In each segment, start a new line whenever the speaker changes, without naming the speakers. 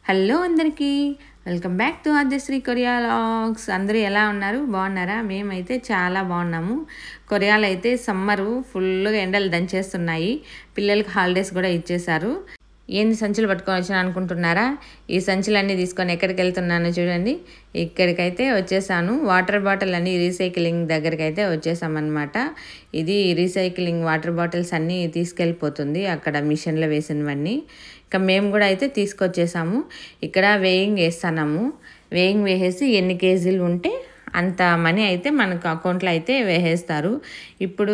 Hello అందరికీ welcome back to Adyasri Korea vlogs. అందరూ ఎలా ఉన్నారు? బాగున్నారా? మేమైతే చాలా బాగున్నాము. కొరియాలో అయితే సమ్మరు ఫుల్గా ఎండలు దంచేస్తున్నాయి. పిల్లలకి హాలిడేస్ కూడా ఇచ్చేశారు. ఏంది సంచులు పట్టుకొని వచ్చాను అనుకుంటున్నారా? ఈ సంచులన్నీ తీసుకొని ఎక్కడికి వెళ్తున్నానో చూడండి. ఇక్కడికైతే వచ్చేసాను. వాటర్ బాటిల్ అన్నీ రీసైక్లింగ్ దగ్గరికి అయితే వచ్చేసామన్నమాట. ఇది రీసైక్లింగ్ వాటర్ బాటిల్స్ అన్నీ తీసుకెళ్ళిపోతుంది అక్కడ మిషన్లో వేసినవన్నీ. ఇక మేము కూడా అయితే తీసుకొచ్చేసాము. ఇక్కడ వేయింగ్ వేస్తున్నాము. వేయింగ్ వేసేసి ఎన్ని కేజీలు ఉంటే అంత మనీ అయితే మనకు అకౌంట్లో అయితే వేసేస్తారు. ఇప్పుడు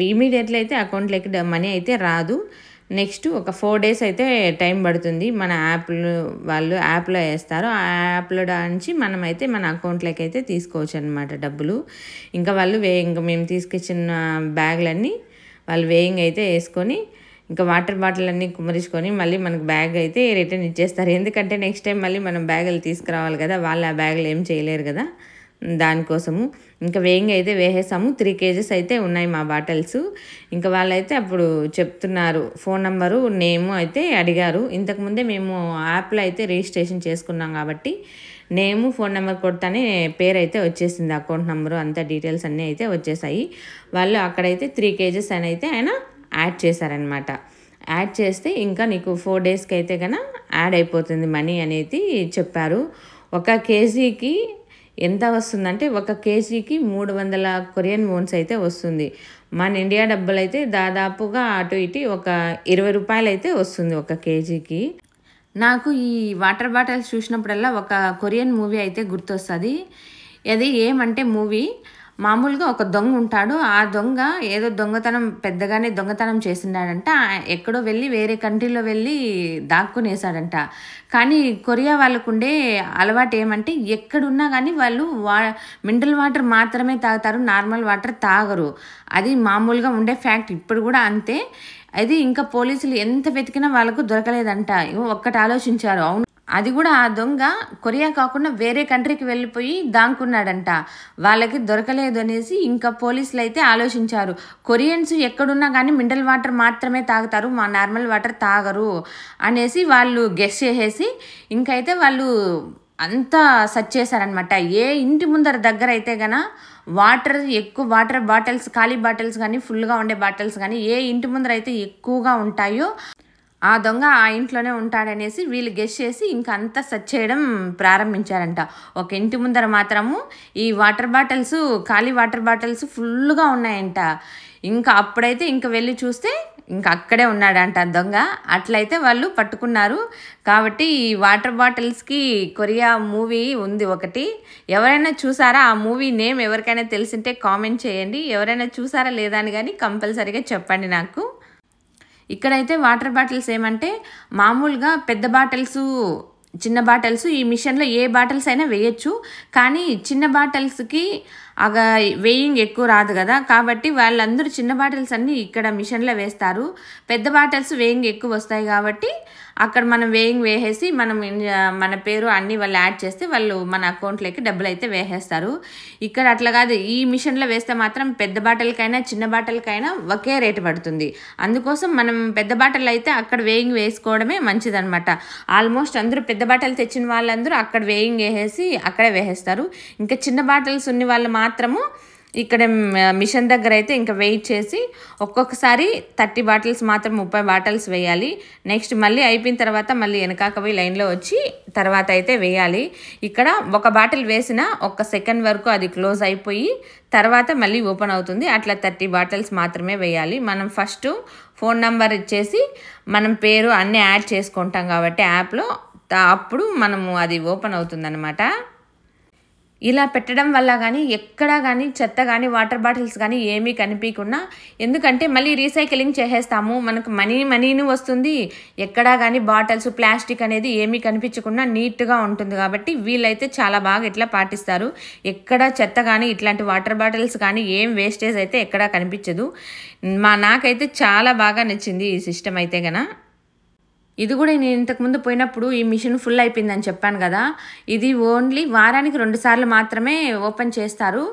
ఇమీడియట్లీ అయితే అకౌంట్లోకి మనీ అయితే రాదు. నెక్స్ట్ ఒక 4 days అయితే టైం పడుతుంది. మన వాళ్ళు యాప్లో వేస్తారు. ఆ యాప్లో నుంచి మనమైతే మన అకౌంట్లోకి అయితే తీసుకోవచ్చు అనమాట డబ్బులు. ఇంకా వాళ్ళు ఇంకా మేము తీసుకొచ్చిన బ్యాగులన్నీ వాళ్ళు వేయింగ్ అయితే వేసుకొని ఇంకా వాటర్ బాటిల్ అన్నీ కుమరించుకొని మళ్ళీ మనకు బ్యాగ్ అయితే రిటర్న్ ఇచ్చేస్తారు. ఎందుకంటే నెక్స్ట్ టైం మళ్ళీ మనం బ్యాగులు తీసుకురావాలి కదా, వాళ్ళు ఆ బ్యాగులు ఏం చేయలేరు కదా, దానికోసము. ఇంకా వేయింగ్ అయితే వేసేసాము. 3 kgs అయితే ఉన్నాయి మా బాటిల్స్. ఇంకా వాళ్ళైతే అప్పుడు చెప్తున్నారు, ఫోన్ నెంబరు నేము అయితే అడిగారు. ఇంతకుముందే మేము యాప్లో అయితే రిజిస్ట్రేషన్ చేసుకున్నాం కాబట్టి నేము ఫోన్ నెంబర్ కొడతానే పేరు అయితే వచ్చేసింది, అకౌంట్ నెంబరు అంతా డీటెయిల్స్ అన్నీ అయితే వచ్చేసాయి. వాళ్ళు అక్కడైతే 3 kgs అని అయితే ఆయన యాడ్ చేశారనమాట. యాడ్ చేస్తే ఇంకా నీకు 4 daysకి అయితే కన్నా యాడ్ అయిపోతుంది మనీ అనేది చెప్పారు. 1 kgకి ఎంత వస్తుందంటే 1 kgకి 300 కొరియన్ వోన్స్ అయితే వస్తుంది. మన ఇండియా డబ్బులు అయితే దాదాపుగా అటు ఇటు ఒక 20 రూపాయలు అయితే వస్తుంది 1 kgకి. నాకు ఈ వాటర్ బాటిల్స్ చూసినప్పుడల్లా ఒక కొరియన్ మూవీ అయితే గుర్తొస్తుంది. అది ఏమంటే మూవీ మామూలుగా ఒక దొంగ ఉంటాడు. ఆ దొంగ ఏదో పెద్దగానే దొంగతనం చేసినాడంట. ఎక్కడో వెళ్ళి వేరే కంట్రీలో వెళ్ళి దాక్కునేసాడంట. కానీ కొరియా వాళ్ళకు ఉండే అలవాటు ఏమంటే ఎక్కడున్నా కానీ వాళ్ళు మినరల్ వాటర్ మాత్రమే తాగుతారు, నార్మల్ వాటర్ తాగరు. అది మామూలుగా ఉండే ఫ్యాక్ట్. ఇప్పుడు కూడా అంతే. అది ఇంకా పోలీసులు ఎంత వెతికినా వాళ్ళకు దొరకలేదంట. ఒక్కటి ఆలోచించారు, అవును అది కూడా ఆ దొంగ కొరియా కాకుండా వేరే కంట్రీకి వెళ్ళిపోయి దాక్కున్నాడంట. వాళ్ళకి దొరకలేదు అనేసి ఇంకా పోలీసులు అయితే ఆలోచించారు, కొరియన్స్ ఎక్కడున్నా కానీ మినరల్ వాటర్ మాత్రమే తాగుతారు, మా నార్మల్ వాటర్ తాగరు అనేసి వాళ్ళు గెస్ చేసేసి ఇంకైతే వాళ్ళు అంతా సెర్చ్ చేశారనమాట. ఏ ఇంటి ముందర దగ్గర అయితే గన ఎక్కువ వాటర్ బాటిల్స్, ఖాళీ బాటిల్స్ కానీ ఫుల్గా ఉండే బాటిల్స్ కానీ ఏ ఇంటి ముందర అయితే ఎక్కువగా ఉంటాయో ఆ దొంగ ఆ ఇంట్లోనే ఉంటాడనేసి వీళ్ళు గెస్ చేసి ఇంకా అంతా సెర్చ్ చేయడం ప్రారంభించారంట. ఒక ఇంటి ముందర మాత్రము ఈ ఖాళీ వాటర్ బాటిల్స్ ఫుల్గా ఉన్నాయంట. ఇంకా అప్పుడైతే ఇంకా వెళ్ళి చూస్తే ఇంకా అక్కడే ఉన్నాడంట దొంగ. అట్లయితే వాళ్ళు పట్టుకున్నారు. కాబట్టి ఈ వాటర్ బాటిల్స్కి కొరియా మూవీ ఉంది ఒకటి. ఎవరైనా చూసారా? ఆ మూవీ నేమ్ ఎవరికైనా తెలిసింటే కామెంట్ చేయండి. ఎవరైనా చూసారా లేదా అని కానీ కంపల్సరీగా చెప్పండి నాకు. ఇక్కడైతే వాటర్ బాటిల్స్ ఏమంటే మామూలుగా పెద్ద బాటిల్స్, చిన్న బాటిల్స్ ఈ మిషన్లో ఏ బాటిల్స్ అయినా వేయచ్చు. కానీ చిన్న బాటిల్స్కి వేయింగ్ ఎక్కువ రాదు కదా, కాబట్టి వాళ్ళందరూ చిన్న బాటిల్స్ అన్నీ ఇక్కడ మిషన్లో వేస్తారు. పెద్ద బాటిల్స్ వేయింగ్ ఎక్కువ వస్తాయి కాబట్టి అక్కడ మనం వేయింగ్ వేసేసి మన పేరు అన్నీ వాళ్ళు యాడ్ చేస్తే వాళ్ళు మన అకౌంట్లోకి డబ్బులు అయితే వేసేస్తారు. ఇక్కడ అట్లా కాదు. ఈ మిషన్లో వేస్తే మాత్రం పెద్ద బాటిల్కైనా చిన్న బాటిల్కైనా ఒకే రేటు పడుతుంది. అందుకోసం మనం పెద్ద బాటిల్ అయితే అక్కడ వేయింగ్ వేసుకోవడమే మంచిదన్నమాట. ఆల్మోస్ట్ అందరూ పెద్ద బాటిల్ తెచ్చిన వాళ్ళందరూ అక్కడ వేయింగ్ వేసేసి అక్కడే వేసేస్తారు. ఇంకా చిన్న బాటిల్స్ ఉన్న వాళ్ళు మాత్రము ఇక్కడ మిషన్ దగ్గర అయితే ఇంకా వెయిట్ చేసి ఒక్కొక్కసారి 30 బాటిల్స్ మాత్రం 30 బాటిల్స్ వేయాలి. నెక్స్ట్ మళ్ళీ అయిపోయిన తర్వాత మళ్ళీ వెనకాక లైన్లో వచ్చి తర్వాత అయితే వేయాలి. ఇక్కడ ఒక బాటిల్ వేసిన 1 సెకండ్ వరకు అది క్లోజ్ అయిపోయి తర్వాత మళ్ళీ ఓపెన్ అవుతుంది. అట్లా 30 బాటిల్స్ మాత్రమే వేయాలి. మనం ఫస్ట్ ఫోన్ నెంబర్ ఇచ్చేసి మనం పేరు అన్నీ యాడ్ చేసుకుంటాం కాబట్టి యాప్లో, అప్పుడు మనము అది ఓపెన్ అవుతుందన్నమాట. ఇలా పెట్టడం వల్ల కానీ ఎక్కడా కానీ చెత్త కానీ వాటర్ బాటిల్స్ కానీ ఏమీ కనిపించకుండా, ఎందుకంటే మళ్ళీ రీసైక్లింగ్ చేసేస్తాము, మనకు మనీని వస్తుంది. ఎక్కడా కానీ బాటిల్స్, ప్లాస్టిక్ అనేది ఏమీ కనిపించకుండా నీట్గా ఉంటుంది. కాబట్టి వీళ్ళైతే చాలా బాగా ఇట్లా పాటిస్తారు. ఎక్కడ చెత్త కానీ ఇట్లాంటి వాటర్ బాటిల్స్ కానీ ఏం వేస్టేజ్ అయితే ఎక్కడా కనిపించదు. నాకైతే చాలా బాగా నచ్చింది ఈ సిస్టమ్ అయితే గన. ఇది కూడా నేను ఇంతకుముందు పోయినప్పుడు ఈ మిషన్ ఫుల్ అయిపోయిందని చెప్పాను కదా, ఇది ఓన్లీ వారానికి 2 సార్లు మాత్రమే ఓపెన్ చేస్తారు.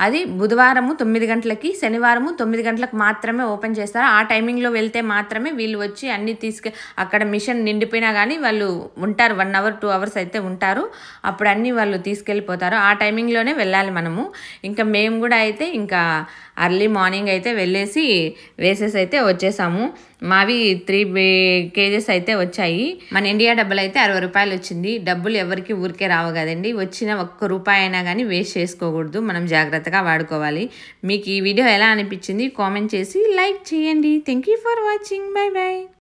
అది బుధవారము 9 గంటలకి, శనివారము 9 గంటలకు మాత్రమే ఓపెన్ చేస్తారు. ఆ టైమింగ్లో వెళ్తే మాత్రమే వీళ్ళు వచ్చి అన్నీ అక్కడ మిషన్ నిండిపోయినా కానీ వాళ్ళు ఉంటారు, 1 అవర్ 2 అవర్స్ అయితే ఉంటారు. అప్పుడు అన్నీ వాళ్ళు తీసుకెళ్ళిపోతారు. ఆ టైమింగ్లోనే వెళ్ళాలి మనము. ఇంకా మేము కూడా అయితే ఇంకా అర్లీ మార్నింగ్ అయితే వెళ్ళేసి వేసేసి అయితే వచ్చేసాము. మావి 3 కేజెస్ అయితే వచ్చాయి. మన ఇండియా డబ్బులు అయితే 60 రూపాయలు వచ్చింది. డబ్బులు ఎవరికి ఊరికే రావు కదండి, వచ్చిన ఒక్క రూపాయి అయినా కానీ వేస్ట్ చేసుకోకూడదు, మనం జాగ్రత్తగా వాడుకోవాలి. మీకు ఈ వీడియో ఎలా అనిపించింది కామెంట్ చేసి లైక్ చేయండి. Thank you for watching. Bye bye.